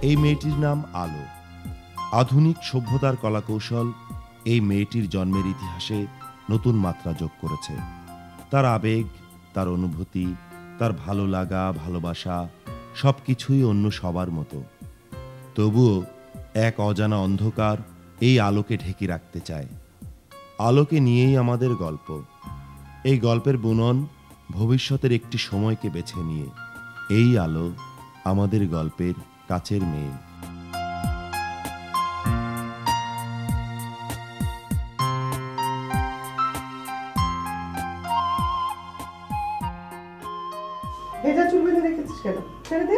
এই মেয়েটির নাম আলো। আধুনিক সভ্যতার কলাকৌশল এই মেয়েটির জন্মের ইতিহাসে নতুন মাত্রা যোগ করেছে। তার আবেগ, তার অনুভূতি, তার ভালো লাগা, ভালোবাসা সবকিছুই অন্য সবার মতো। তবুও এক অজানা অন্ধকার এই আলোকে ঢেকে রাখতে চায়। আলোকে নিয়েই আমাদের গল্প। এই গল্পের বুনন ভবিষ্যতের একটি সময়কে বেছে নিয়ে। এই আলো আমাদের গল্পের কাছের মেয়ে। ভেজা চুল বেঁধে রেখেছিস কেন? ছেড়ে দে।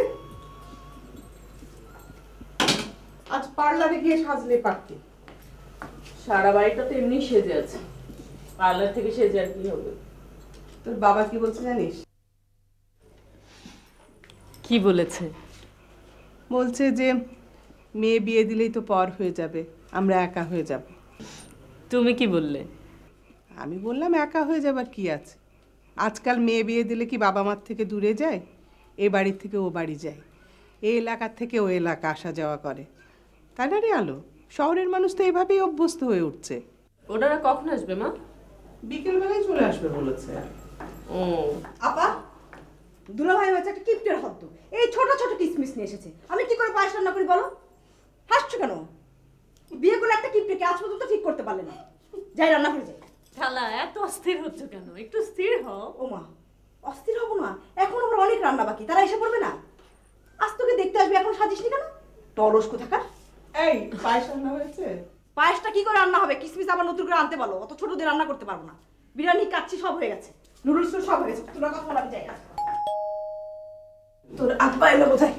আজ পার্লারে গিয়ে সাজলে পারতি। সারা বাড়িটা তো এমনি সেজে আছে, পার্লার থেকে সেজে আর কি হবে? তোর বাবা কি বলছে জানিস? কি বলেছে? বলছে যে মেয়ে বিয়ে দিলেই তো পর হয়ে যাবে, আমরা একা হয়ে যাব। তুমি কি বললে? আমি বললাম একা হয়ে যাবার কি আছে, আজকাল মেয়ে বিয়ে দিলে কি বাবা মার থেকে দূরে যায়? এ বাড়ির থেকে ও বাড়ি যায়, এই এলাকার থেকে ও এলাকা আসা যাওয়া করে। তাই না রে আলো? শহরের মানুষ তো এভাবেই অভ্যস্ত হয়ে উঠছে। ওনারা কখন আসবে মা? বিকেলবেলায় চলে আসবে বলেছে। ও আপা, দুলাভাই হচ্ছে একটা কিপ্টের হদ্দ। এই ছোট ছোট কিসমিস নিয়ে এসেছে, আমি কি করে পায়েস রান্না করি বলো? হাসছো কেন? বিয়ে করে একটা কিপ্টেকে আজ পর্যন্ত ঠিক করতে পারলে না। যাই রান্না করে যাই। খালা এত অস্থির হচ্ছে কেন? একটু স্থির হও। ও মা, অস্থির হবো না? এখন আমার অনেক রান্না বাকি, তারা এসে পড়বে না? আজ তোকে দেখতে আসবে, এখন সাজিসনি কেন? টরস কোথাকার। এই পায়েস রান্না হয়েছে? পায়েসটা কি করে রান্না হবে? কিসমিস আবার নতুন করে আনতে বলো, অত ছোট দিয়ে রান্না করতে পারবো না। বিরিয়ানি কাচ্ছি সব হয়ে গেছে, নুডলস সব হয়ে গেছে। তোরা কথা বলা, আমি যাই। তোর আব্বা এলো কোথায়?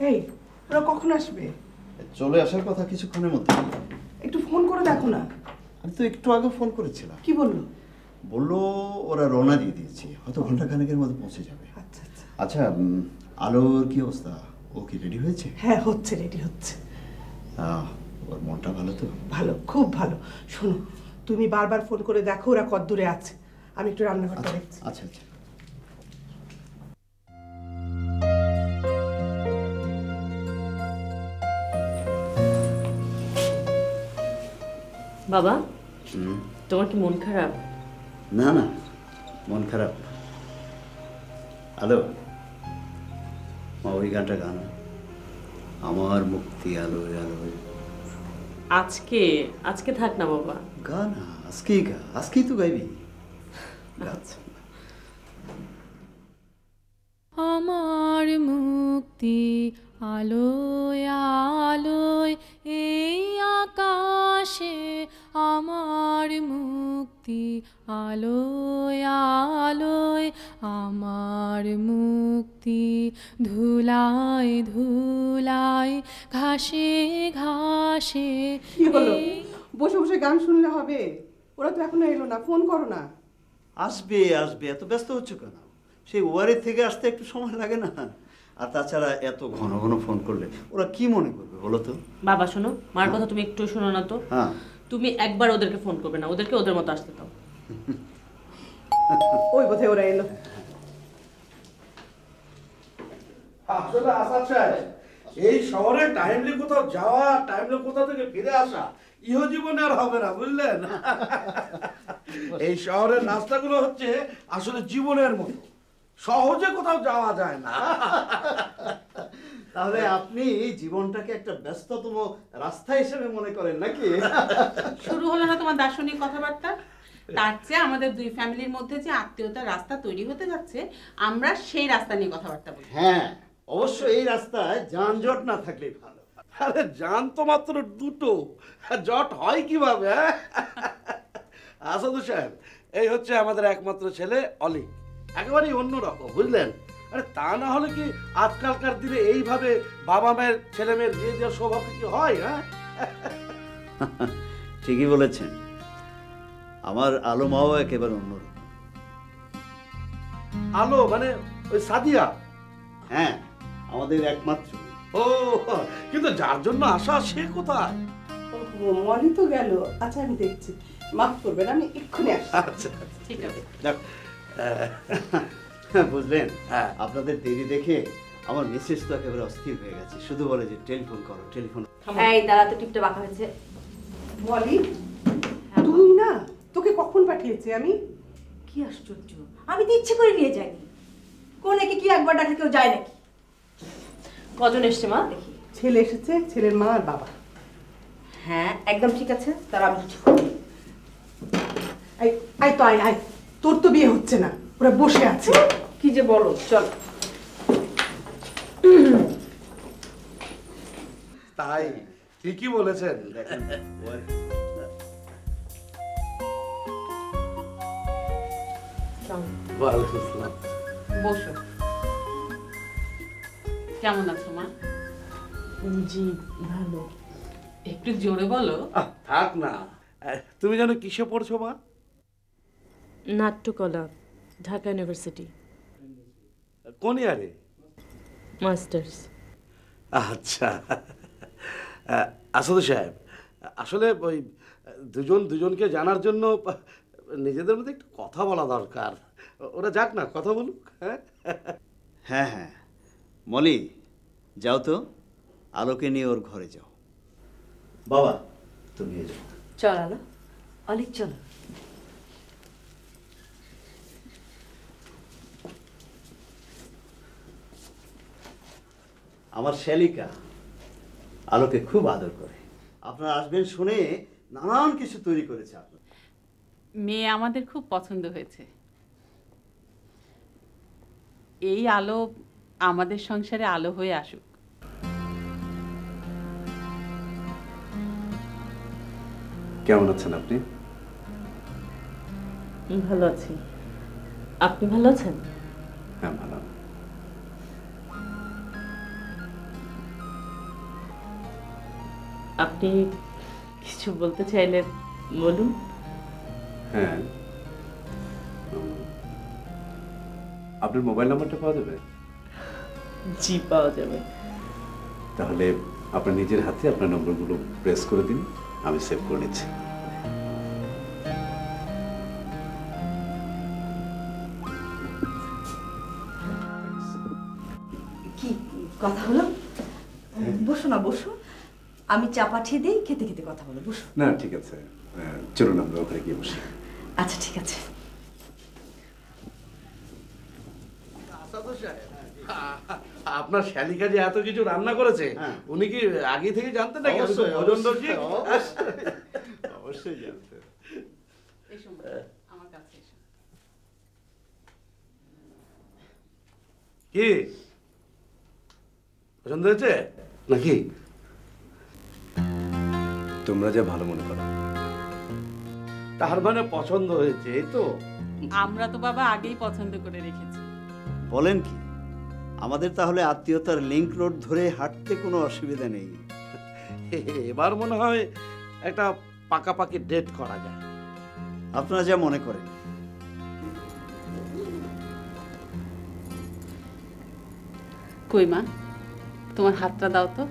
এই ওরা কখন আসবে? চলে আসার কথা কিছুক্ষণের মধ্যে। একটু ফোন করে দেখো না। আমি তো একটু আগে ফোন করেছিলাম। কি বললো? বললো ওরা রওনা দিয়ে দিয়েছে, হয়তো ঘন্টাখানেকের মধ্যে পৌঁছে যাবে। আচ্ছা আচ্ছা। আচ্ছা, আলোর কি অবস্থা? ও কি রেডি হয়েছে? হ্যাঁ হচ্ছে, রেডি হচ্ছে। ওর মনটা ভালো তো? ভালো, খুব ভালো। শোনো, তুমি বারবার ফোন করে দেখো ওরা কত দূরে আছে। আমি একটু রান্নাঘরটা দেখছি। আচ্ছা আচ্ছা। বাবা, তোমার কি মন খারাপ? না না, মন খারাপ। আলো, মা ওই গানটা গান, আমার মুক্তি আলোয় আলোয়। আজকে আজকে থাক না বাবা। গান আজকেই গা, আজকেই তো গাইবি। আচ্ছা। আমার মুক্তি আলোয় আলোয় এই আকাশে, আমার মুক্তি আলোয় আলোয়, আমার মুক্তি ধুলায় ধুলায় ঘাসে ঘাসে। কি হলো? বসে বসে গান শুনলে হবে? ওরা তো এখনো এলো না, ফোন করো না। আসবে আসবে, এত ব্যস্ত হচ্ছে কেন? সেই ওয়ারের থেকে আসতে একটু সময় লাগে না? আর তাছাড়া এত ঘন ঘন ফোন করলে ওরা কি মনে করবে বলো তো? বাবা শোনো, মার কথা তুমি একটু শোনো না তো। হ্যাঁ, তুমি একবার ওদেরকে ফোন করবে না, ওদেরকে ওদের মতো আসতে দাও। ওই বোধহয় ওরা এলো। আসলে আসাদ সাহেব, এই শহরে টাইমলি কোথাও যাওয়া, টাইমলি কোথাও থেকে ফিরে আসা ইহ জীবনে আর হবে না, বুঝলেন? এই শহরের রাস্তাগুলো হচ্ছে আসলে জীবনের মতো, সহজে কোথাও যাওয়া যায় না। তাহলে আপনি জীবনটাকে একটা ব্যস্ততম রাস্তা হিসেবে মনে করেন নাকি? শুরু হলো না তোমার দার্শনিক কথাবার্তা? তার চেয়ে আমাদের দুই ফ্যামিলির মধ্যে যে আত্মীয়তার রাস্তা তৈরি হতে যাচ্ছে, আমরা সেই রাস্তা নিয়ে কথাবার্তা বলি। হ্যাঁ, অবশ্য এই রাস্তায় যানজট না থাকলেই ভালো। আরে যান তো মাত্র দুটো, জট হয় কিভাবে? আসাদ সাহেব, এই হচ্ছে আমাদের একমাত্র ছেলে অলি, একেবারেই অন্যরকম, বুঝলেন? আরে তা না হলে কি আজকালকার দিনে এইভাবে বাবা মায়ের ছেলে মেয়ের বিয়ে দেওয়ার সৌভাগ্য কি হয়? হ্যাঁ, ঠিকই বলেছেন। আমার আলো মাও একেবারে অন্যরকম। আলো মানে ওই সাদিয়া? হ্যাঁ, আমাদের একমাত্র। ও, কিন্তু যার জন্য আসা সে কোথায়? মলি তো গেল। আচ্ছা আমি দেখছি, মাফ করবেন, আমি এক্ষুনি আসছি। আচ্ছা ঠিক আছে। দেখো বুঝলেন, আপনাদের দেরি দেখে আমার মেসেজ তো একেবারে অস্থির হয়ে গেছে, শুধু বলে যে টেলিফোন করো টেলিফোন। এই দাঁড়া তো, টিপটা বাঁকা হয়েছে। মলি তুই না, তোকে কখন পাঠিয়েছি আমি? কি আশ্চর্য, আমি তো ইচ্ছে করে নিয়ে যাইনি। কোনেকে কি একবার ডাকলে কেউ যায় নাকি? কজন এসছে মা? দেখি। ছেলে এসেছে, ছেলের মা আর বাবা। হ্যাঁ একদম ঠিক আছে, তারা আমি ঠিক করি। আয় তো আয় আয়, তোর তো বিয়ে হচ্ছে না, ওরা বসে আছে। কি যে বলো, চল। তাই ঠিকই বলেছেন। ওয়ালাইকুম আসসালাম। বসো। কেমন আছো মা? জি ভালো। একটু জোরে বলো। থাক না, তুমি জানো কিসে পড়ছো মা? নাট্যকলা, ঢাকা ইউনিভার্সিটি, কোন ইয়ারে? মাস্টার্স। আচ্ছা আসাদ সাহেব, আসলে ওই দুজন দুজনকে জানার জন্য নিজেদের মধ্যে একটু কথা বলা দরকার। ওরা যাক না, কথা বলুক। হ্যাঁ হ্যাঁ হ্যাঁ, মলি যাও তো, আলোকে নিয়ে ওর ঘরে যাও। বাবা তুমি নিয়ে যাও। চল আলো, অলিক চল। আমার শ্যালিকা আলোকে খুব আদর করে, আপনারা আসবেন শুনে নানান কিছু তৈরি করেছে আপনার। মেয়ে আমাদের খুব পছন্দ হয়েছে। এই আলো আমাদের সংসারে আলো হয়ে আসুক। কেমন আছেন আপনি? ভালো আছি, আপনি ভালো আছেন? হ্যাঁ ভালো। আপনি কিছু বলতে চাইলে বলুন। হ্যাঁ, আপনার মোবাইল নাম্বারটা পাওয়া যাবে? জি পাওয়া যাবে। তাহলে আপনার নিজের হাতে আপনার নম্বরগুলো প্রেস করে দিন, আমি সেভ করে নিচ্ছি। কি কথা হলো? বসো না, বসো, আমি চা পাঠিয়ে দিই, খেতে খেতে কথা বলো, বসো। না ঠিক আছে, চলুন আমরা ওখানে গিয়ে বসি। আচ্ছা ঠিক আছে। আপনার শ্যালিকা যে এত কিছু রান্না করেছে, উনি কি আগে থেকে জানতেন নাকি? অবশ্যই জানতেন। এসো মা, আমার কাছে এসো। কি পছন্দ হয়েছে নাকি? তোমরা যা ভালো মনে করো। তার মানে পছন্দ হয়েছে, এই তো? আমরা তো বাবা আগেই পছন্দ করে রেখেছি। বলেন কি, আমাদের তাহলে আত্মীয়তার লিংক রোড ধরে হাঁটতে কোনো অসুবিধা নেই। এবার মনে হয় একটা পাকাপাকি ডেট করা যায়। আপনারা যা মনে করেন। কই মা, তোমার হাতটা দাও তো।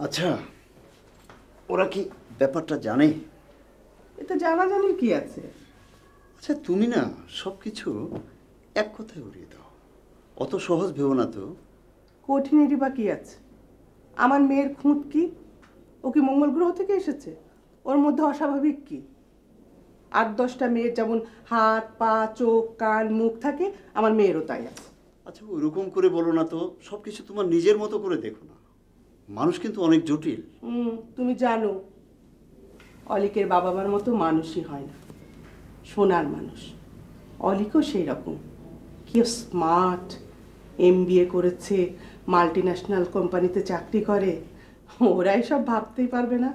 আচ্ছা, ওরা কি ব্যাপারটা জানে? এটা জানাজানির কি আছে? আচ্ছা তুমি না সবকিছু এক কথায় উড়িয়ে দাও, অত সহজ ভেবো না তো। কঠিনেরই বা কি আছে? আমার মেয়ের খুঁত কি? ও কি মঙ্গল গ্রহ থেকে এসেছে? ওর মধ্যে অস্বাভাবিক কি? ৮-১০টা মেয়ের যেমন হাত পা চোখ কান মুখ থাকে, আমার মেয়েরও তাই আছে। আচ্ছা ওইরকম করে বলো না তো, সবকিছু তোমার নিজের মতো করে দেখো না, মানুষ কিন্তু অনেক জটিল। তুমি জানো অলিকের বাবা মার মতো মানুষই হয় না, সোনার মানুষ। অলিকও সেই রকম, কি স্মার্ট, MBA করেছে, মাল্টি ন্যাশনাল কোম্পানিতে চাকরি করে। ওরা এসব ভাবতেই পারবে না।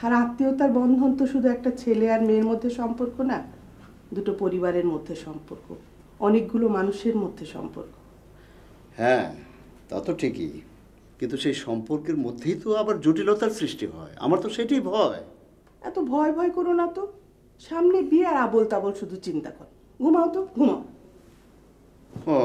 আর আত্মীয়তার বন্ধন তো শুধু একটা ছেলে আর মেয়ের মধ্যে সম্পর্ক না, দুটো পরিবারের মধ্যে সম্পর্ক। অনেকগুলো মানুষের মধ্যে সম্পর্ক। হ্যাঁ, তা তো ঠিকই, কিন্তু সেই সম্পর্কের মধ্যেই তো আবার জটিলতার সৃষ্টি হয়। আমার তো সেটাই ভয়। এত ভয় ভয় করো না তো, সামনে বিয়ে আর আবল তাবল শুধু চিন্তা কর। ঘুমাও তো, ঘুমাও। ও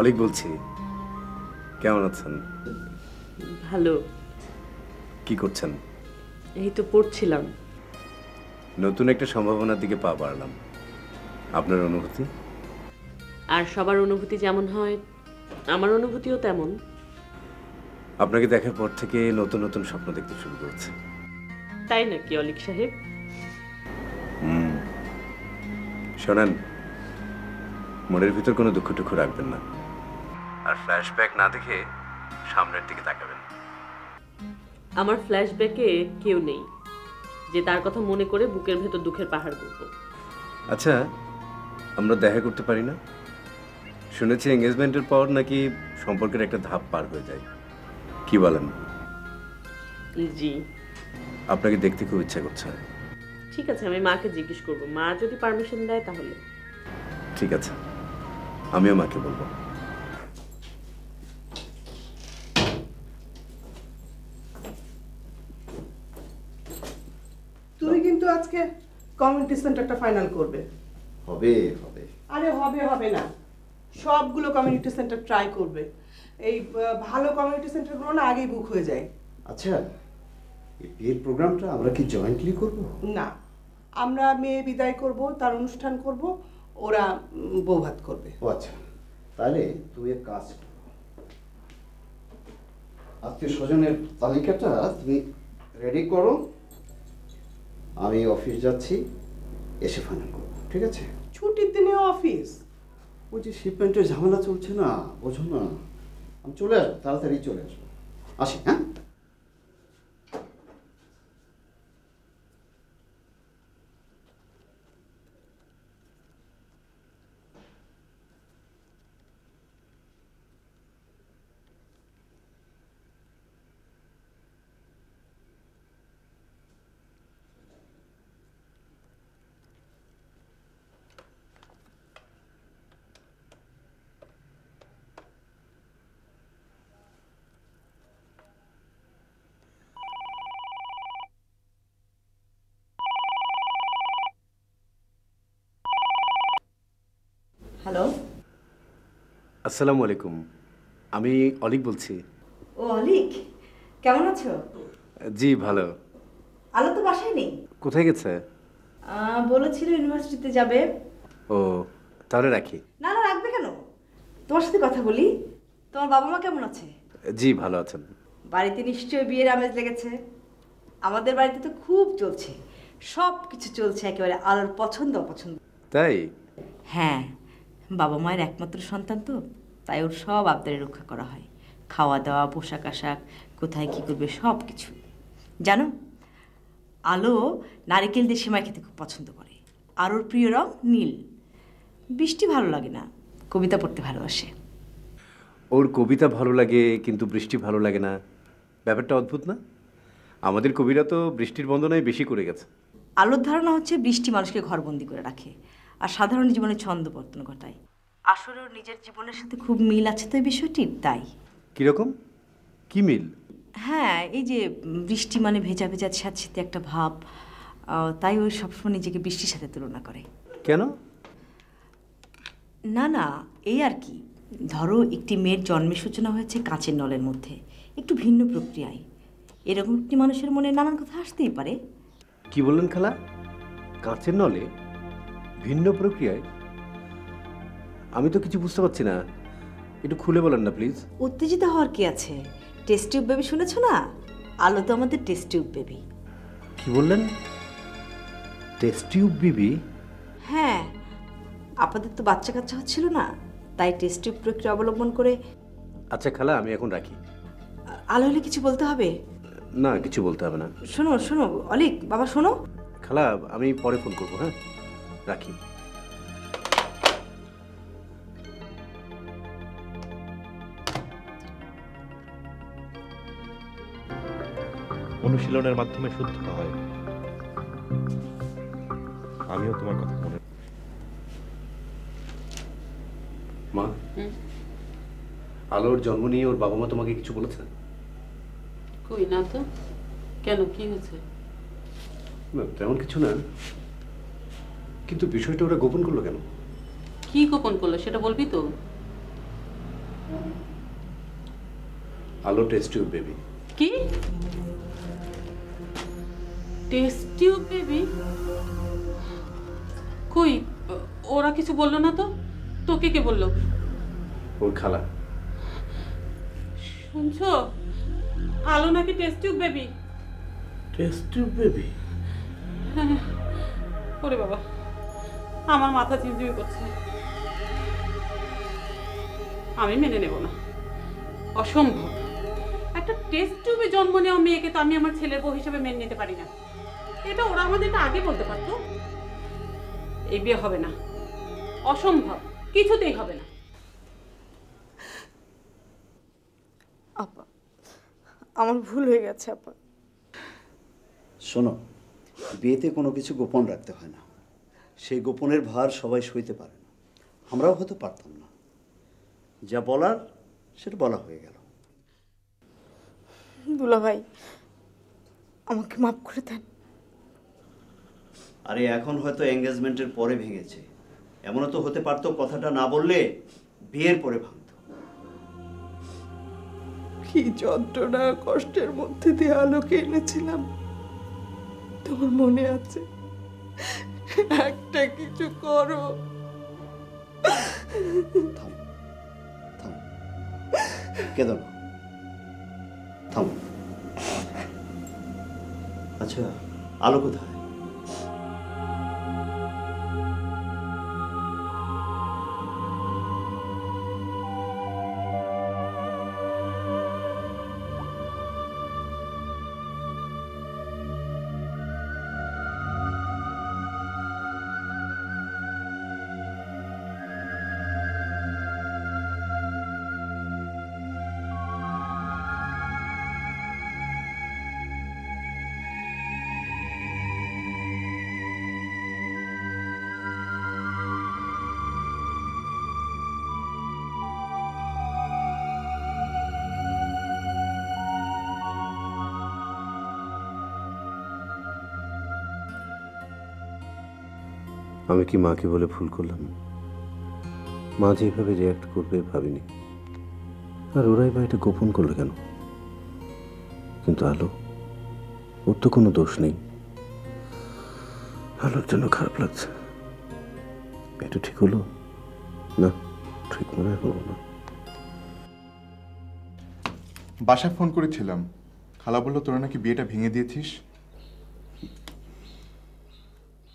অলিক বলছি, কেমন আছেন? ভালো। কি করছেন? এই তো পড়ছিলাম। নতুন একটা সম্ভাবনার দিকে পা বাড়লাম। আপনার অনুভূতি? আর সবার অনুভূতি যেমন হয় আমার অনুভূতিও তেমন। আপনাকে দেখার পর থেকে নতুন নতুন স্বপ্ন দেখতে শুরু করেছে। তাই নাকি অলিক সাহেব? শোনেন, মনের ভিতর কোনো দুঃখ টুক্ষ রাখবেন না, আর ফ্ল্যাশব্যাক না দেখে সামনের দিকে তাকাবেন। আমার ফ্ল্যাশব্যাকে কেউ নেই যে তার কথা মনে করে বুকের ভেতর দুঃখের পাহাড় করব। আচ্ছা, আমরা দেখা করতে পারি না? শুনেছি এঙ্গেজমেন্টের পর নাকি সম্পর্কের একটা ধাপ পার হয়ে যায়। কি বলেন? জি। আপনাকে দেখতে খুব ইচ্ছা করছে। ঠিক আছে, আমি মাকে জিজ্ঞেস করব। মা যদি পারমিশন দেয় তাহলে। ঠিক আছে, আমিও মাকে বলবো। তুই কিন্তু আজকে কমিউনিটি সেন্টারটা ফাইনাল করবে। হবে হবে। আরে হবে হবে না, সবগুলো কমিউনিটি সেন্টার ট্রাই করবে। এই ভালো কমিউনিটি সেন্টারগুলো না আগেই বুক হয়ে যায়। আচ্ছা, এই বিয়ের প্রোগ্রামটা আমরা কি জয়েন্টলি করব? না, আমরা মেয়ে বিদায় করব, তার অনুষ্ঠান করব, ওরা বৌভাত করবে। ও আচ্ছা, তাহলে তুমি এক কাজ করো, আত্মীয় স্বজনের তালিকাটা তুমি রেডি করো, আমি অফিস যাচ্ছি, এসে ফাইনাল করবো। ঠিক আছে? ছুটির দিনেও অফিস? ওই যে শিপমেন্টের ঝামেলা চলছে না, বোঝো না। আমি চলে আসবো, তাড়াতাড়ি চলে আসবো। আসি, হ্যাঁ? হ্যালো, আসসালামু আলাইকুম, আমি অলিক বলছি। ও অলিক, কেমন আছো? জি ভালো। আলো তো বাসায় নেই। কোথায় গেছে? বলেছিল ইউনিভার্সিটিতে যাবে। ও, তাহলে রাখি। না না, রাখবে কেন? তোমার সাথে কথা বলি। তোমার বাবা মা কেমন আছে? জি ভালো আছেন। বাড়িতে নিশ্চয়ই বিয়ের আমেজ লেগেছে। আমাদের বাড়িতে তো খুব চলছে, সব কিছু চলছে একেবারে আলোর পছন্দ অপছন্দ। তাই? হ্যাঁ, বাবা মায়ের একমাত্র সন্তান তো, তাই ওর সব আবদারে রক্ষা করা হয়। খাওয়া দাওয়া, পোশাক আশাক, কোথায় কী করবে সব কিছু। জানো, আলো নারিকেল দিয়ে সেমাই খেতে খুব পছন্দ করে, আর ওর প্রিয় রং নীল। বৃষ্টি ভালো লাগে না, কবিতা পড়তে ভালোবাসে। ওর কবিতা ভালো লাগে কিন্তু বৃষ্টি ভালো লাগে না, ব্যাপারটা অদ্ভুত না? আমাদের কবিরা তো বৃষ্টির বন্দনায় বেশি করে গেছে। আলোর ধারণা হচ্ছে বৃষ্টি মানুষকে ঘরবন্দি করে রাখে আর সাধারণ জীবনে ছন্দপতন ঘটায়। আসলে ওর নিজের জীবনের সাথে খুব মিল আছে তো এই বিষয়টির, তাই। কিরকম? কি মিল? হ্যাঁ, এই যে বৃষ্টি মানে ভেজা ভেজা স্যাঁতস্যাঁতে একটা ভাব, তাই ও সবসময় নিজেকে বৃষ্টির সাথে তুলনা করে। কেন? না না, এই আর কি। ধরো, একটি মেয়ের জন্মের সূচনা হয়েছে কাঁচের নলের মধ্যে, একটু ভিন্ন প্রক্রিয়ায়। এরকম একটি মানুষের মনে নানান কথা আসতেই পারে। কি বললেন খালা? কাঁচের নলে? ভিন্ন প্রক্রিয়ায়? আমি তো কিছু বুঝতে পারছি না, একটু খুলে বলেন না প্লিজ। উত্তেজিত হওয়ার কি আছে? টেস্ট টিউব বেবি শুনেছো না? আলো তো আমাদের টেস্ট টিউব বেবি। কি বললেন? Test tube baby? হ্যাঁ, আপনাদের তো বাচ্চা কাচ্চা হচ্ছিল না, তাই টেস্ট টিউব প্রক্রিয়া অবলম্বন করে। আচ্ছা খালা, আমি এখন রাখি। আলো হলে কিছু বলতে হবে? না, কিছু বলতে হবে না। শোনো শোনো অলিক, বাবা শোনো। খালা, আমি পরে ফোন করবো। হ্যাঁ, রাখি। অনুশীলনের মাধ্যমে শুদ্ধ হয়। আমিও তোমার কথা মনে। মা, আলোর জন্ম নিয়ে ওর বাবা মা তোমাকে কিছু বলেছে? কই না তো। কেন, কি হয়েছে? না, তেমন কিছু না, কিন্তু বিষয়টা ওরা গোপন করলো কেন? কি গোপন করলো সেটা বলবি তো? আলো টেস্ট টিউব বেবি। কি টেস্ট টিউব বেবি? কই, ওরা কিছু বললো না তো? তোকে কে বললো? ওর খালা। শুনছো, আলো নাকি test tube baby. Test tube baby? হ্যাঁ। ওরে বাবা, আমার মাথা চিমচিমি করছে। আমি মেনে নেব না, অসম্ভব। একটা টেস্ট টিউবে জন্ম নেওয়া মেয়েকে তো আমি আমার ছেলের বউ হিসেবে মেনে নিতে পারি না। এটা ওরা আমাদেরকে আগে বলতে পারতো। এই বিয়ে হবে না, অসম্ভব, কিছুতেই হবে না। আপা, আমার ভুল হয়ে গেছে আপা। শোনো, বিয়েতে কোনো কিছু গোপন রাখতে হয় না। সেই গোপনের ভার সবাই সইতে পারে না, আমরাও হয়তো পারতাম না। যা বলার সেটা বলা হয়ে গেল। দুলা ভাই, আমাকে মাফ করে দেন। আরে এখন হয়তো এঙ্গেজমেন্টের পরে ভেঙেছে, এমনও তো হতে পারতো কথাটা না বললে বিয়ের পরে ভাঙত। কি যন্ত্রণা কষ্টের মধ্যে দিয়ে আলোকে এনেছিলাম, তোমার মনে আছে? একটা কিছু করো। থামো, থামো, কেঁদো না, থামো। আচ্ছা, আলো কোথায়? আমি কি মাকে বলে ভুল করলাম? মা যেভাবে রিয়াক্ট করবে ভাবিনি। আর ওরাই বা এটা গোপন করলো কেন? কিন্তু আলো, ওর তো কোনো দোষ নেই। আলোর জন্য খারাপ লাগছে। এটা ঠিক হলো না? ঠিক মনে হলো না। বাসায় ফোন করেছিলাম, খালা বললো তোরা নাকি বিয়েটা ভেঙে দিয়েছিস।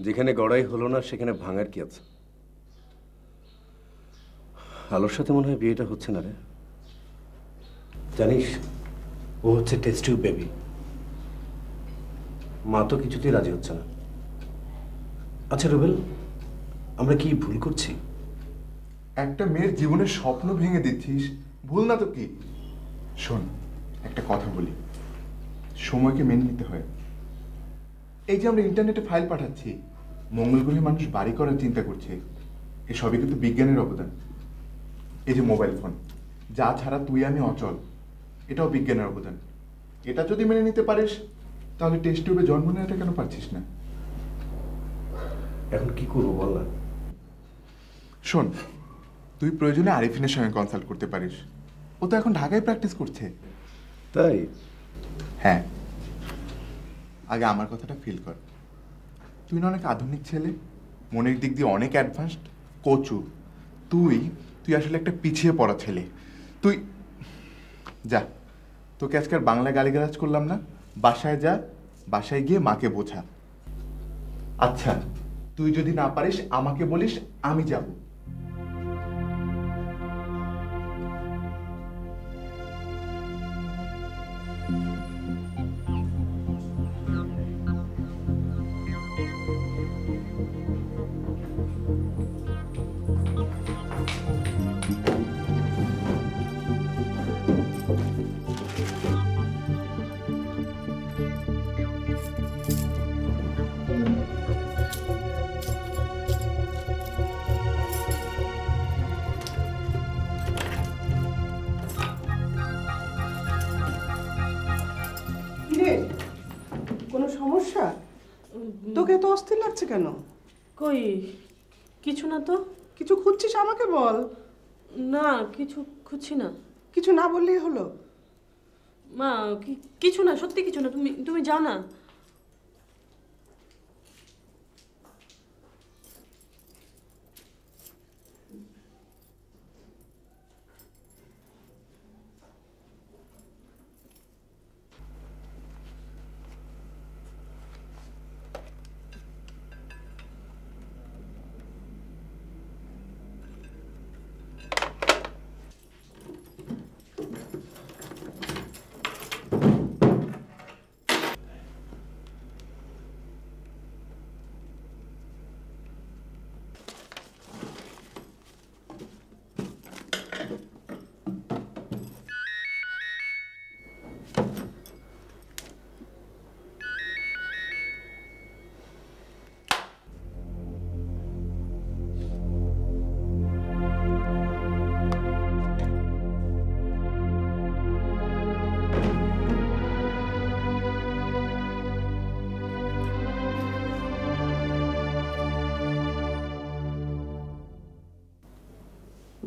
যেখানে গড়াই হলো না সেখানে ভাঙার কি আছে? আলোর সাথে মনে হয় বিয়েটা হচ্ছে না রে। জানিস, ও হচ্ছে টেস্ট টিউব বেবি। মা তো কিছুতেই রাজি হচ্ছে না। আচ্ছা রুবেল, আমরা কি ভুল করছি? একটা মেয়ের জীবনের স্বপ্ন ভেঙে দিচ্ছিস, ভুল না তো কি? শোন, একটা কথা বলি, সময়কে মেনে নিতে হয়। এই যে আমরা ইন্টারনেটে ফাইল পাঠাচ্ছি, মঙ্গল গ্রহে মানুষ বাড়ি করার চিন্তা করছে, এসবই কিন্তু বিজ্ঞানের অবদান। এই যে মোবাইল ফোন, যা ছাড়া তুই আমি অচল, এটাও বিজ্ঞানের অবদান। এটা যদি মেনে নিতে পারিস, তাহলে টেস্ট টিউবে জন্ম নেওয়াটা কেন পারছিস না? এখন কি করবো বল না? শোন, তুই প্রয়োজনে আরিফিনের সঙ্গে কনসাল্ট করতে পারিস। ও তো এখন ঢাকায় প্র্যাকটিস করছে। তাই? হ্যাঁ, আগে আমার কথাটা ফিল কর। তুই না অনেক আধুনিক ছেলে, মনের দিক দিয়ে অনেক অ্যাডভান্সড, কচু। তুই আসলে একটা পিছিয়ে পড়া ছেলে। তুই যা, তোকে আজকে আর বাংলা গালিগালাজ করলাম না। বাসায় যা, বাসায় গিয়ে মাকে বোঝা। আচ্ছা, তুই যদি না পারিস আমাকে বলিস, আমি যাব। তোকে তো অস্থির লাগছে কেন? কই কিছু না তো। কিছু খুঁজছিস আমাকে বল। না কিছু খুঁজছি না। কিছু না বললেই হলো। মা কিছু না, সত্যি কিছু না, তুমি তুমি যাও না।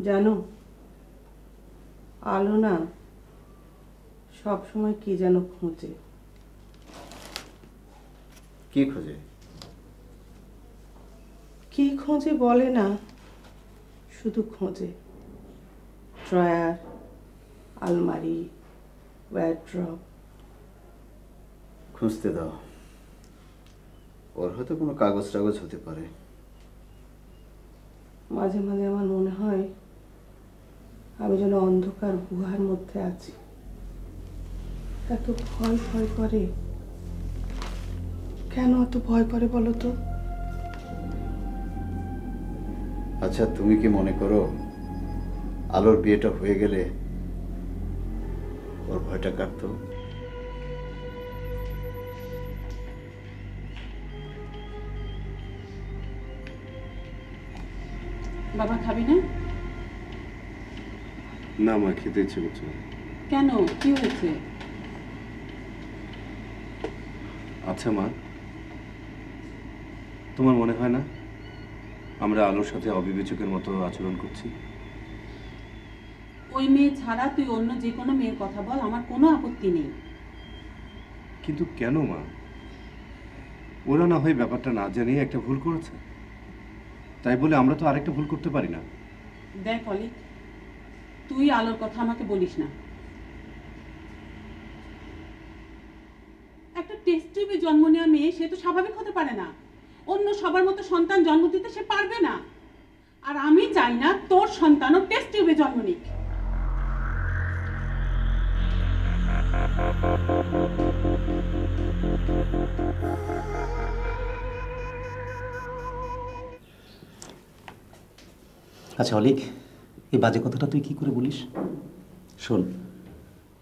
জানো আলো না সব সময় কি যেন খোঁজে। কি খোঁজে? কি খোঁজে বলে না, শুধু খোঁজে। ড্রয়ার, আলমারি, ওয়ার্ড্রপ। খুঁজতে দাও, ওর হয়তো কোনো কাগজ টাগজ হতে পারে। মাঝে মাঝে আমার মনে হয় আমি যেন অন্ধকার গুহার মধ্যে আছি। এত ভয় ভয় করে কেন? এত ভয় করে বলো তো? আচ্ছা তুমি কি মনে করো আলোর বিয়েটা হয়ে গেলে ওর ভয়টা কাটতো? বাবা খাবি না? না মা, খেতে ইচ্ছে করছে না। কেন, কি হয়েছে? আচ্ছা মা, তোমার মনে হয় না আমরা আলোর সাথে অবিবেচকের মতো আচরণ করছি? ওই মেয়ে ছাড়া তুই অন্য যে কোনো মেয়ের কথা বল, আমার কোনো আপত্তি নেই। কিন্তু কেন মা? ওরা না হয় ব্যাপারটা না জানিয়ে একটা ভুল করেছে, তাই বলে আমরা তো আরেকটা ভুল করতে পারি না? দেখ অলিক, তুই আলোর কথা আমাকে বলিস না। একটা টেস্ট টিউবে জন্ম নেওয়া মেয়ে, সে তো স্বাভাবিক হতে পারে না। অন্য সবার মতো সন্তান জন্ম দিতে সে পারবে না। আর আমি চাই না তোর সন্তানও টেস্ট টিউবে জন্ম নিক। আচ্ছা অলিক, এই বাজে কথাটা তুই কি করে বলিস? শোন,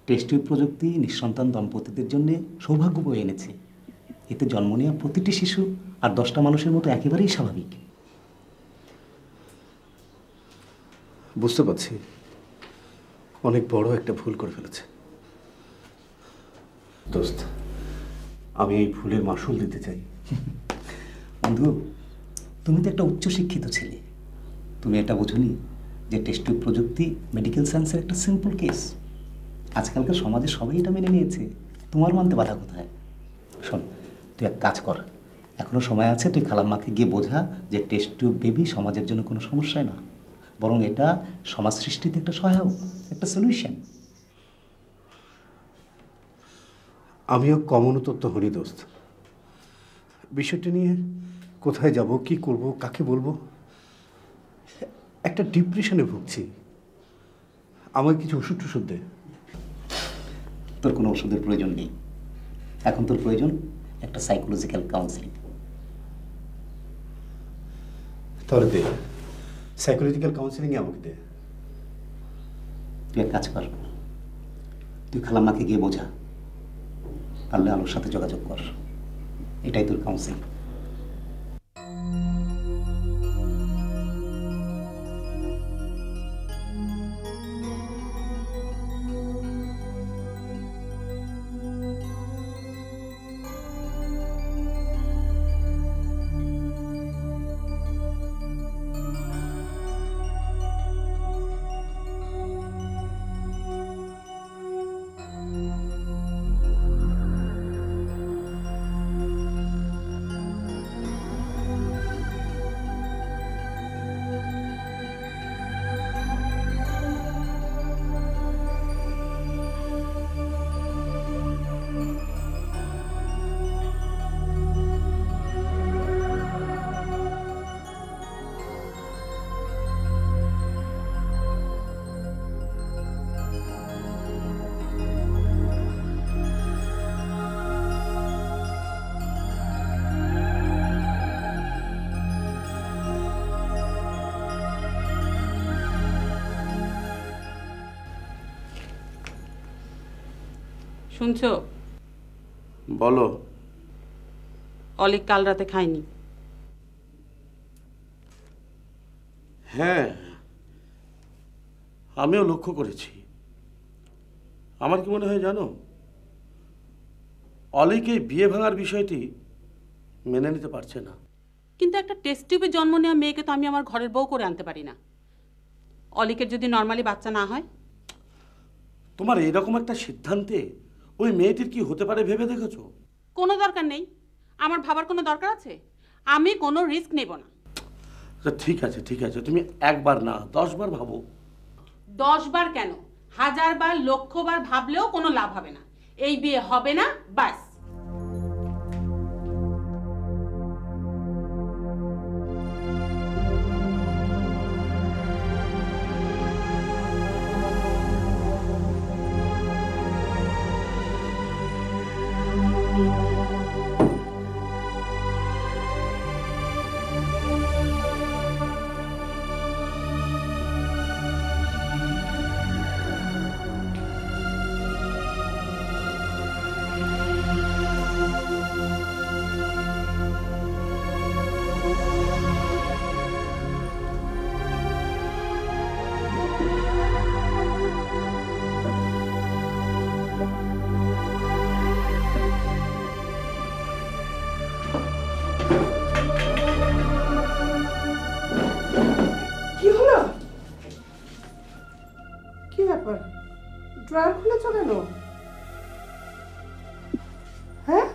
টেস্ট টিউব প্রযুক্তি নিঃসন্তান দম্পতিদের জন্য সৌভাগ্য বয়ে এনেছে। এতে জন্ম নেওয়া প্রতিটি শিশু আর 10টা মানুষের মতো একেবারেই স্বাভাবিক। বুঝতে পারছি অনেক বড় একটা ভুল করে ফেলেছে। দোস্ত, আমি এই ভুলের মাসুল দিতে চাই। বন্ধু, তুমি তো একটা উচ্চশিক্ষিত ছেলে। তুমি এটা বোঝোনি যে টেস্ট টিউব প্রযুক্তি মেডিকেল সায়েন্সের একটা সিম্পল কেস। আজকালকার সমাজে সবাই এটা মেনে নিয়েছে, তোমার মানতে বাধা কোথায়? শোন, তুই এক কাজ কর, এখনো সময় আছে। তুই খালাম্মাকে গিয়ে বোঝা যে টেস্ট টিউব বেবি সমাজের জন্য কোনো সমস্যাই না, বরং এটা সমাজ সৃষ্টিতে একটা সহায়ক, একটা সলিউশন। আমিও কম অনুতপ্ত হইনি দোস্ত। বিষয়টা নিয়ে কোথায় যাব, কি করব, কাকে বলবো, একটা ডিপ্রেশনে ভুগছি। আমাকে কিছু ওষুধ টষুধ দে। তোর কোনো ওষুধের প্রয়োজন নেই। এখন তোর প্রয়োজন একটা সাইকোলজিক্যাল কাউন্সিলিং। তাহলে দে, সাইকোলজিক্যাল কাউন্সিলিং আমাকে দে। তুই এক কাজ কর, তুই খালাম্মাকে গিয়ে বোঝা, পারলে আলোর সাথে যোগাযোগ কর। এটাই তোর কাউন্সিলিং। শুনছো? বলো। অলিক কাল রাতে খায়নি। হ্যাঁ, আমিও লক্ষ্য করেছি। আমার কি মনে হয় জানো, অলিক এই বিয়ে ভাঙার বিষয়টি মেনে নিতে পারছে না। কিন্তু একটা টেস্ট টিউবে জন্ম নেওয়া মেয়েকে তো আমি আমার ঘরের বউ করে আনতে পারি না। অলিকের যদি নর্মালি বাচ্চা না হয়? তোমার এরকম একটা সিদ্ধান্তে ওই মেয়েটির কি হতে পারে ভেবে দেখেছো? কোনো দরকার নেই, আমার ভাবার কোনো দরকার আছে? আমি কোনো রিস্ক নেব না। ঠিক আছে ঠিক আছে, তুমি একবার না 10 বার ভাবো। 10 বার কেন, 1000 বার 1,00,000 বার ভাবলেও কোনো লাভ হবে না। এই বিয়ে হবে না, বাস। ড্রয়ার খুলেছ কেন? হ্যাঁ,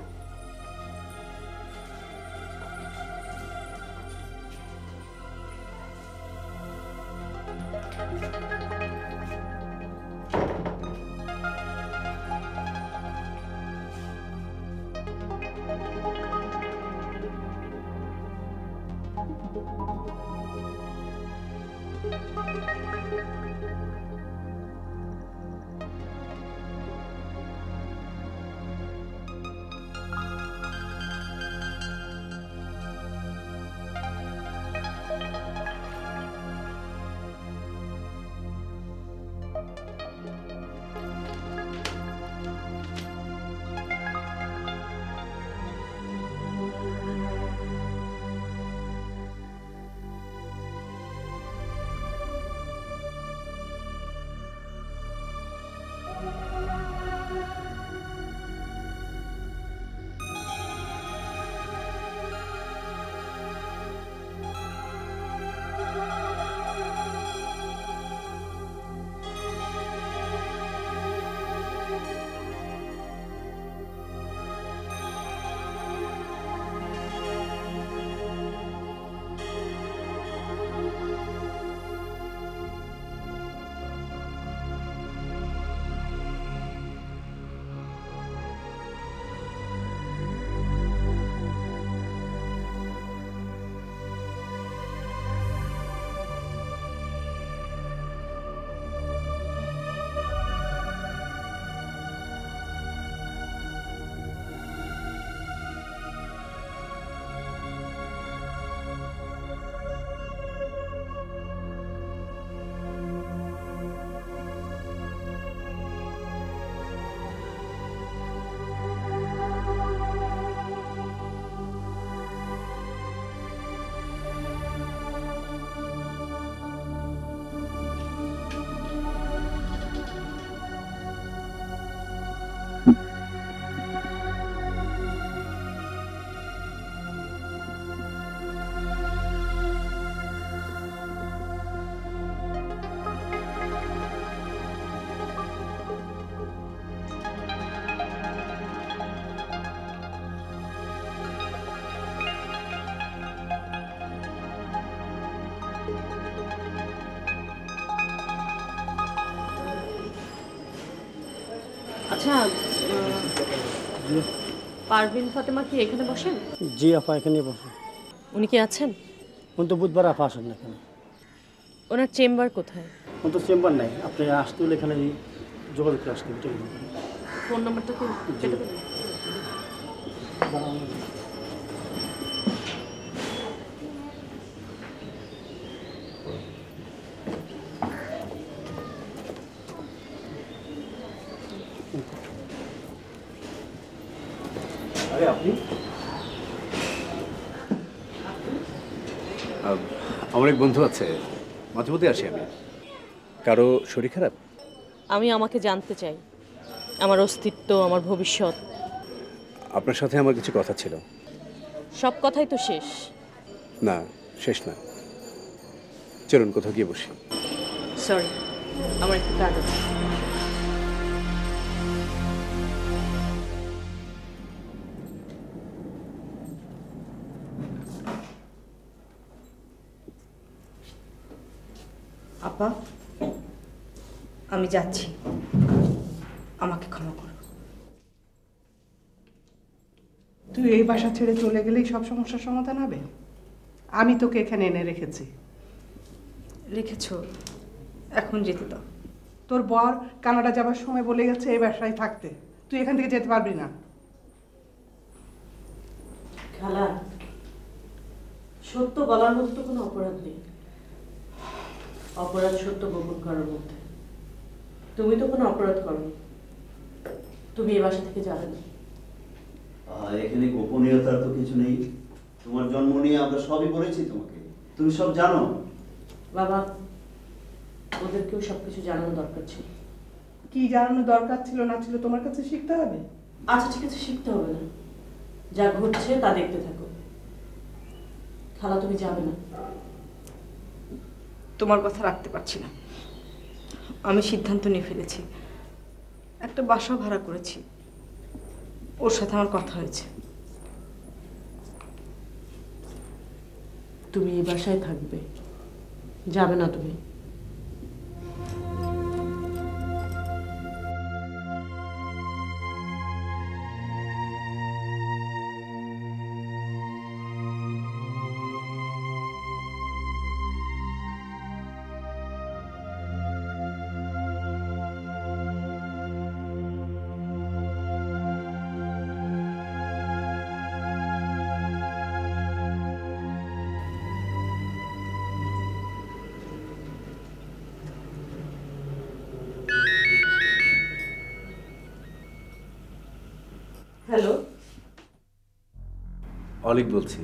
আচ্ছা, পারভিন ফাতেমা কি এখানে বসেন? জি আপা, এখানে বসেন। উনি কি আছেন? উনি তো বুধবার আপা আসেন না এখানে। ওনার চেম্বার কোথায়? উনি তো চেম্বার নাই, আপনি আসতে হলে এখানে যোগাযোগ করে আসতে হবে। ফোন নাম্বারটা কি যেটা বলুন। আরে আপনি? আমার এক বন্ধু আছে, মাঝে মধ্যে আসি আমি। কারো শরীর খারাপ? আমি আমাকে জানতে চাই, আমার অস্তিত্ব, আমার ভবিষ্যৎ। আপনার সাথে আমার কিছু কথা ছিল। সব কথাই তো শেষ। না, শেষ না। চলুন কোথাও গিয়ে বসি। সরি, আমার একটু কাজ আছে। আপা, আমি যাচ্ছি, আমাকে ক্ষমা করো। তুই এই বাসা ছেড়ে চলে গেলেই সব সমস্যার সমাধান হবে? আমি তোকে এখানে এনে রেখেছি। রেখেছ, এখন যেতে দাও। তোর বর কানাডা যাবার সময় বলে গেছে এই বাসায় থাকতে, তুই এখান থেকে যেতে পারবি না। খালা, সত্য বলার মতো তো কোনো অপরাধ নেই। অপরাধ সত্য গোপন করার মধ্যে। তুমি তো কোনো অপরাধ করো, তুমি এই বাসা থেকে যাবে না। এখানে গোপনীয়তার তো কিছু নেই। তোমার জন্ম নিয়ে আমরা সবই বলেছি তোমাকে, তুমি সব জানো। বাবা, ওদেরকেও সবকিছু জানানো দরকার ছিল। কি জানানো দরকার ছিল না ছিল তোমার কাছে শিখতে হবে? আচ্ছা ঠিক আছে, শিখতে হবে না, যা ঘটছে তা দেখতে থাকো। খালা, তুমি যাবে না? তোমার কথা রাখতে পারছি না। আমি সিদ্ধান্ত নিয়ে ফেলেছি, একটা বাসা ভাড়া করেছি, ওর সাথে আমার কথা হয়েছে। তুমি এই বাসায় থাকবে, যাবে না তুমি। হ্যালো, অলিক বলছি।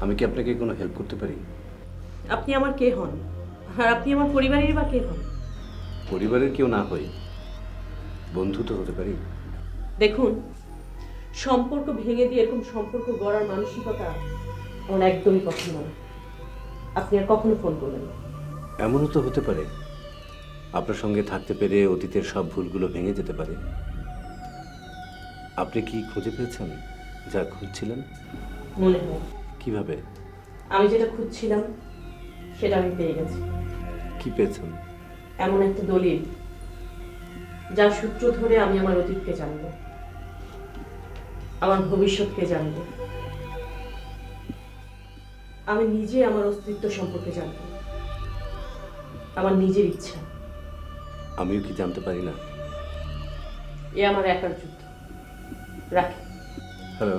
আমি কি আপনাকে কোনো হেল্প করতে পারি? আপনি আমার কে হন? আর আপনি আমার পরিবারেরই বা কে হন? পরিবারের কেউ না হই, বন্ধু তো হতে পারি। দেখুন, সম্পর্ক ভেঙে দিয়ে এরকম সম্পর্ক গড়ার মানসিকতা আমার একদমই পছন্দ না। আপনি আর কখনো ফোন করবেন না। এমনও তো হতে পারে আপনার সঙ্গে থাকতে পেরে অতীতের সব ভুলগুলো ভেঙে যেতে পারে। আপনি কি খুঁজে পেয়েছেন যা খুঁজছিলেন? মনে হয়। কিভাবে? আমি যেটা খুঁজছিলাম সেটা আমি পেয়ে গেছি। কি পেয়েছেন? এমন একটা দলিল যার সূত্র ধরে আমি আমার অতীতকে জানব, আমার ভবিষ্যৎকে জানব, আমি নিজে আমার অস্তিত্ব সম্পর্কে জানব, আমার নিজের ইচ্ছা। আমিও কি জানতে পারি না? এ আমার একার যুদ্ধ। রাখি। হ্যালো,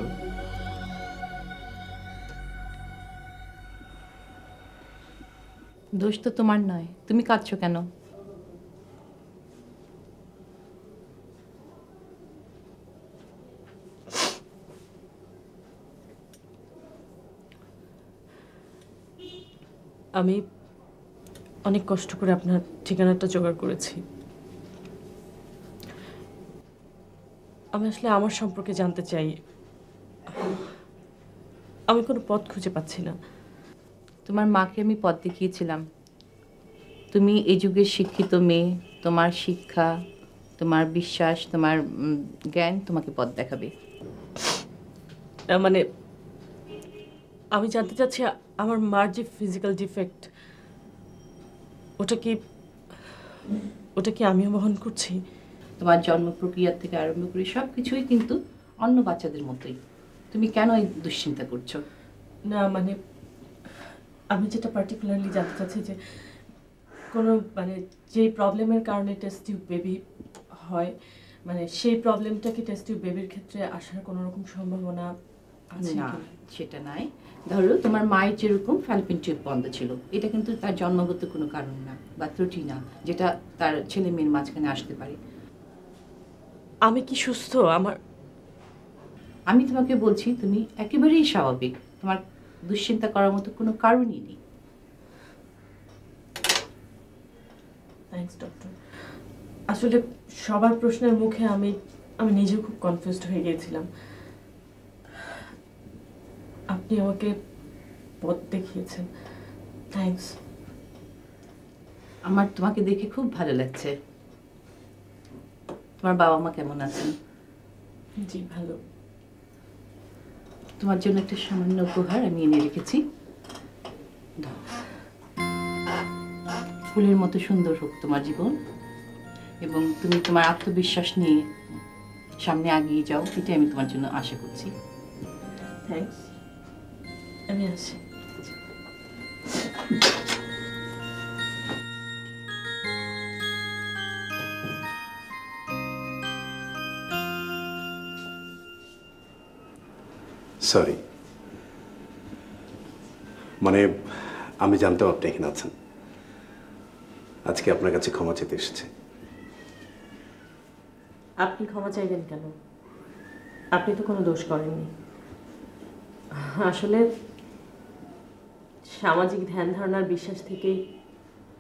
দোষ তো তোমার নয়, তুমি কাঁদছো কেন? আমি অনেক কষ্ট করে আপনার ঠিকানাটা জোগাড় করেছি। আমি আসলে আমার সম্পর্কে জানতে চাই। আমি কোনো পথ খুঁজে পাচ্ছি না। তোমার মাকে আমি পথ দেখিয়েছিলাম। তুমি এই যুগের শিক্ষিত মেয়ে, তোমার শিক্ষা, তোমার বিশ্বাস, তোমার জ্ঞান তোমাকে পথ দেখাবে। মানে আমি জানতে চাচ্ছি আমার মার যে ফিজিক্যাল ডিফেক্ট, ওটা কি আমিও বহন করছি? তোমার জন্ম প্রক্রিয়া থেকে আরম্ভ করে সব কিছুই কিন্তু অন্য বাচ্চাদের মতোই। তুমি কেন এই দুশ্চিন্তা করছো? না মানে আমি যেটা পার্টিকুলারলি জানতে চাচ্ছি যে কোনো মানে যে প্রবলেমের কারণে টেস্ট টিউব বেবি হয়, মানে সেই প্রবলেমটা কি টেস্ট টিউব বেবির ক্ষেত্রে আসার কোনো রকম সম্ভাবনা আছে? না, সেটা নাই। ধরো তোমার মায়ের যেরকম ফ্যালপিন টিউব বন্ধ ছিল, এটা কিন্তু তার জন্মগত কোনো কারণ না বা ত্রুটি না, যেটা তার ছেলে মেয়ের মাঝখানে আসতে পারে। আমি কি সুস্থ? আমি তোমাকে বলছি তুমি একেবারেই স্বাভাবিক, তোমার দুশ্চিন্তা করার মতো কোনো কারণই নেই। Thanks doctor. আসলে সবার প্রশ্নের মুখে আমি নিজেও খুব কনফিউজড হয়ে গিয়েছিলাম। আপনি আমাকে পথ দেখিয়েছেন, থ্যাঙ্কস। আমার তোমাকে দেখে খুব ভালো লাগছে। তোমার বাবা মা কেমন আছেন? জি ভালো। তোমার জন্য একটা সামান্য উপহার আমি এনে রেখেছি। ফুলের মতো সুন্দর হোক তোমার জীবন, এবং তুমি তোমার আত্মবিশ্বাস নিয়ে সামনে এগিয়ে যাও, এটাই আমি তোমার জন্য আশা করছি। থ্যাঙ্কস, আমি আসি। সরি, মানে আমি জানতাম আপনি এখানে আছেন। আজকে আপনার কাছে ক্ষমা চেতে এসেছে। আপনি ক্ষমা চাইবেন কেন? আপনি তো কোনো দোষ করেননি। আসলে সামাজিক ধ্যান ধারণার বিশ্বাস থেকেই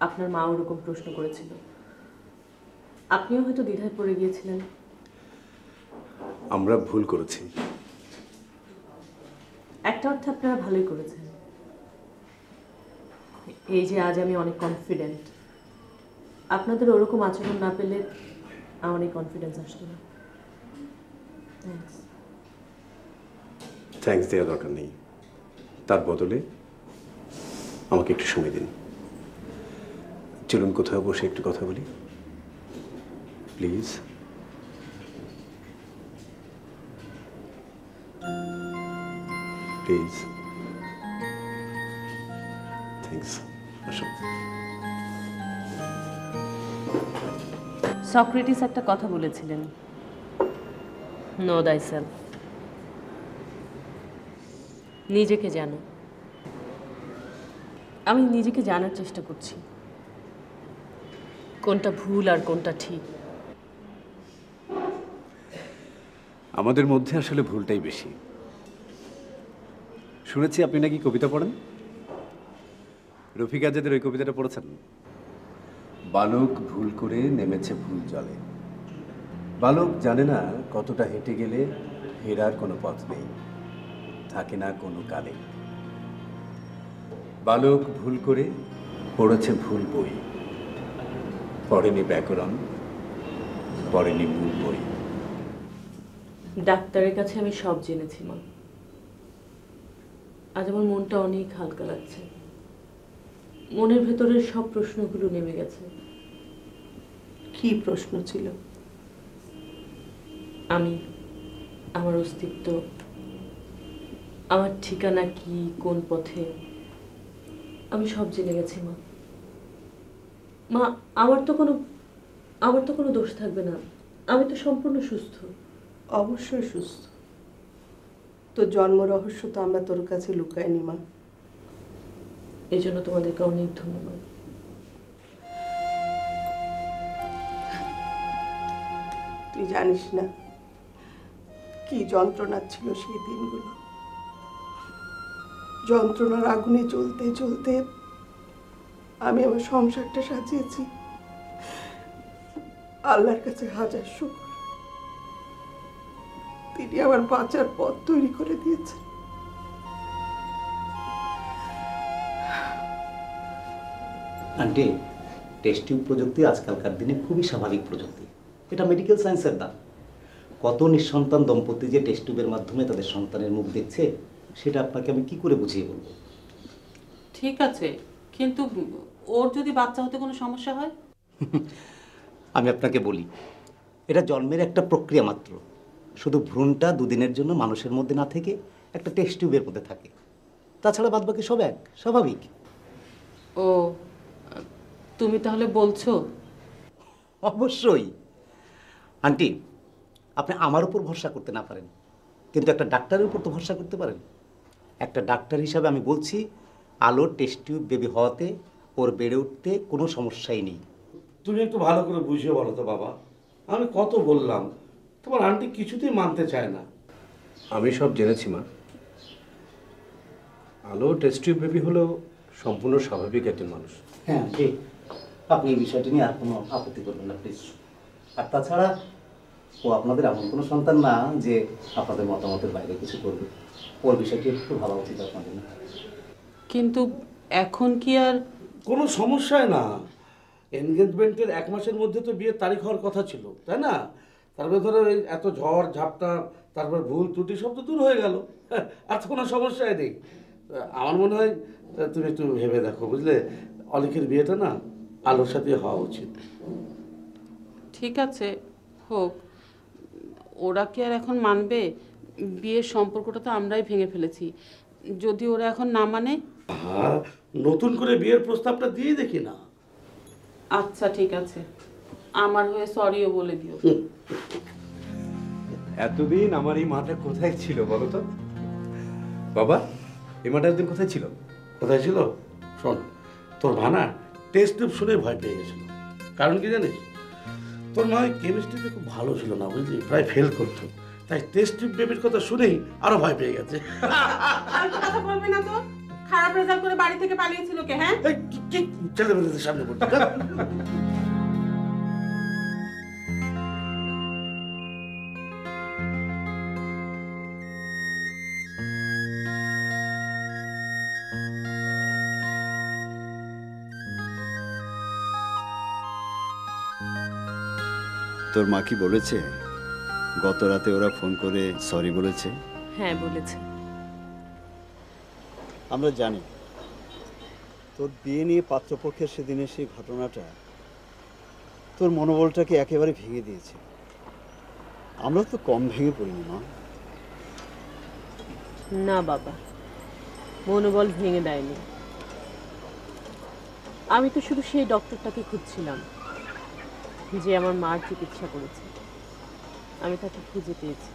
আপনার মা ওরকম প্রশ্ন করেছিল। আপনিও হয়তো দ্বিধায় পড়ে গিয়েছিলেন। আমরা ভুল করেছি। একটা অর্থে আপনারা ভালোই করেছেন। এই যে আজ আমি অনেক কনফিডেন্ট, আপনাদের ওরকম আচরণ না পেলে আমার এই কনফিডেন্স আসতো না। থ্যাঙ্কস। থ্যাঙ্কস দেওয়া দরকার নেই, তার বদলে আমাকে একটু সময় দিন। চলুন কোথাও বসে একটু কথা বলি প্লিজ। Please, thanks. আসুন। সক্রেটিস একটা কথা বলেছিলেন, নো thyself, নিজেকে জানো। আমি নিজেকে জানার চেষ্টা করছি, কোনটা ভুল আর কোনটা ঠিক। আমাদের মধ্যে আসলে ভুলটাই বেশি। শুনেছি আপনি নাকি কবিতা পড়েন। রফিক আজাদের ওই কবিতাটা পড়েছেন? বালক ভুল করে নেমেছে ভুল জলে, বালক জানে না কতটা হেঁটে গেলে ফেরার কোনো পথ নেই, থাকে না কোনো কালে। বালক ভুল করে পড়েছে ভুল বই, পড়েনি ব্যাকরণ, পড়েনি মূল বই। ডাক্তারের কাছে আমি সব জেনেছি মা। আজ আমার মনটা অনেক হালকা লাগছে। মনের ভেতরের সব প্রশ্নগুলো নেমে গেছে। কি প্রশ্ন ছিল? আমি, আমার অস্তিত্ব, আমার ঠিকানা কি, কোন পথে, আমি সব জেনে গেছি মা। মা, আমার তো কোনো দোষ থাকবে না। আমি তো সম্পূর্ণ সুস্থ। অবশ্যই সুস্থ। তোর জন্ম রহস্য তো আমরা তোর কাছে লুকাইনি মা। এই জন্য তোমাদেরকে অনেক ধন্যবাদ। তুই জানিস না কি যন্ত্রণা ছিল সেই দিনগুলো। যন্ত্রণার আগুনে জ্বলতে জ্বলতে আমি আমার সংসারটা সাজিয়েছি। আল্লাহর কাছে হাজার শুকর, তিনি আমার বাঁচার পথ তৈরি করে দিয়েছেন। আন্টি, টেস্ট টিউব প্রযুক্তি আজকালকার দিনে খুবই স্বাভাবিক প্রযুক্তি। এটা মেডিকেল সায়েন্সের দাম। কত নিঃসন্তান দম্পতি যে টেস্ট টিউবের মাধ্যমে তাদের সন্তানের মুখ দেখছে, সেটা আপনাকে আমি কি করে বুঝিয়ে বলবো? ঠিক আছে, কিন্তু ওর যদি বাচ্চা হতে কোনো সমস্যা হয়? আমি আপনাকে বলি, এটা জন্মের একটা প্রক্রিয়া মাত্র। শুধু ভ্রূণটা দুদিনের জন্য মানুষের মধ্যে না থেকে একটা টেস্ট টিউবের মধ্যে থাকে। তাছাড়া বাদবাকি সব এক, স্বাভাবিক। ও, তুমি তাহলে বলছো? অবশ্যই আন্টি, আপনি আমার উপর ভরসা করতে না পারেন, কিন্তু একটা ডাক্তারের উপর তো ভরসা করতে পারেন। একটা ডাক্তার হিসাবে আমি বলছি, আলোর টেস্ট টিউব বেবি হওয়াতে ওর বেড়ে উঠতে কোনো সমস্যাই নেই। তুমি একটু ভালো করে বুঝিয়ে বলো তো বাবা। আমি কত বললাম, তোমার আন্টি কিছুতেই মানতে চায় না। আমি সব জেনেছি মা। আলো টেস্ট টিউব বেবি হলো সম্পূর্ণ স্বাভাবিক একজন মানুষ। হ্যাঁ ঠিক, আপনি এই বিষয়টি নিয়ে আর কোনো আপত্তি করবেন না প্লিজ। আর তাছাড়া ও আপনাদের এমন কোনো সন্তান না যে আপনাদের মতামতের বাইরে কিছু করবে। ওর বিষয়টি একটু ভাবা উচিত আপনাদের না। কিন্তু এখন কি আর কোনো সমস্যাই না। এনগেজমেন্টের 1 মাসের মধ্যে তো বিয়ের তারিখ হওয়ার কথা ছিল, তাই না? তারপরে ধরো এই এত ঝড় ঝাপটা, তারপর ভুল ত্রুটি সব তো দূর হয়ে গেল, আর তো কোনো সমস্যাই নেই। আমার মনে হয় তুমি একটু ভেবে দেখো, বুঝলে, অলিকের বিয়েটা না আলোর সাথে হওয়া উচিত। ঠিক আছে, হোক। ওরা কি আর এখন মানবে? বিয়ের সম্পর্কটা তো আমরাই ভেঙে ফেলেছি। যদি ওরা এখন না মানে, হ্যাঁ, নতুন করে বিয়ের প্রস্তাবটা দিয়ে দেখি না। আচ্ছা ঠিক আছে, আমার হয়ে সরিও বলে দিও। এতদিন আমার এই মাটা কোথায় ছিল বলো তো বাবা? এই মাটা একদিন কোথায় ছিল? কোথায় ছিল? শোন, তোর ভানা টেস্ট টিউব শুনে ভয় পেয়ে গেছিল। কারণ কি জানিস? তোর মা কেমিস্ট্রিতে খুব ভালো ছিল না, বুঝলি, প্রায় ফেল করতো। তাই টেস্ট টিউব বেবির কথা শুনেই আরো ভয় পেয়ে গেছে। কথা বলবে না তো? খারাপ রেজাল্ট করে বাড়ি থেকে পালিয়েছিল কে? হ্যাঁ, ছেলেমেয়েদের সামনে পড়ছে। তোর মা কি বলেছে? গত রাতে ওরা ফোন করে সরি বলেছে? হ্যাঁ বলেছে। আমরা জানি তোর বিয়ে নিয়ে পাত্রপক্ষের সেদিনের সেই ঘটনাটা তোর মনোবলটাকে একেবারে ভেঙে দিয়েছে। আমরা তো কম ভেঙে পড়িনি মা। না বাবা, মনোবল ভেঙে দেয়নি। আমি তো শুধু সেই ডক্টরটাকে খুঁজছিলাম যে আমার মার চিকিৎসা করেছে। আমি তাকে খুঁজে পেয়েছি।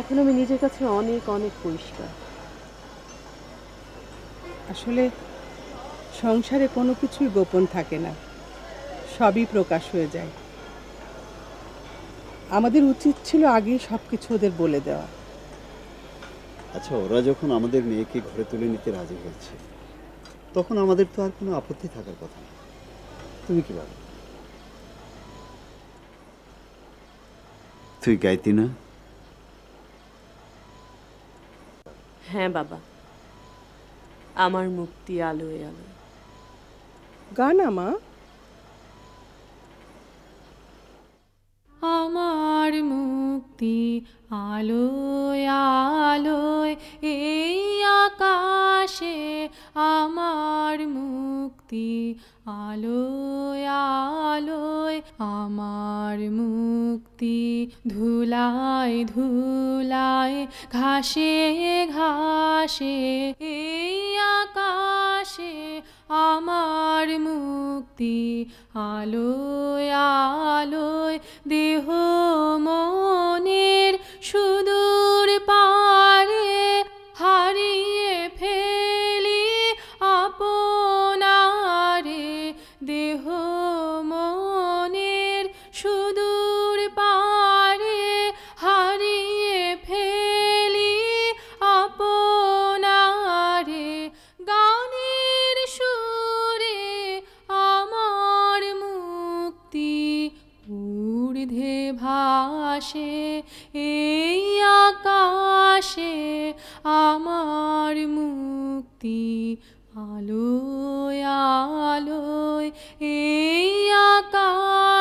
এখন আমি নিজের কাছে অনেক অনেক পরিষ্কার। আসলে সংসারে কোনো কিছুই গোপন থাকে না, সবই প্রকাশ হয়ে যায়। আমাদের উচিত ছিল আগেই সব কিছু ওদের বলে দেওয়া। আচ্ছা, ওরা যখন আমাদের মেয়েকে ঘরে তুলে নিতে রাজি হয়েছে, তখন আমাদের তো আর কোনো আপত্তি থাকার কথা না। তুমি কি ভাবো? তুই গাইতি না? হ্যাঁ বাবা, আমার মুক্তি আলোয় আলোয়। গানা মা। আমার মুক্তি আলোয় আলোয় এই আকাশে, আমার মুক্তি আলোয় আলোয়, আমার মুক্তি ধুলায় ধুলায় ঘাসে ঘাসে, এই আকাশে আমার মুক্তি আলোয় আলোয়, দেহ মনের সুদূর পারে হারিয়ে ফেলি আপনারে, দেহ মনের সুদূর পারে হারিয়ে ফেলি আপনারে, গানের সুরে আমার মুক্তি ঊর্ধ্বে ভাসে, এই আকাশে আমার মুক্তি আলোয় আলোয়, এই আকাশ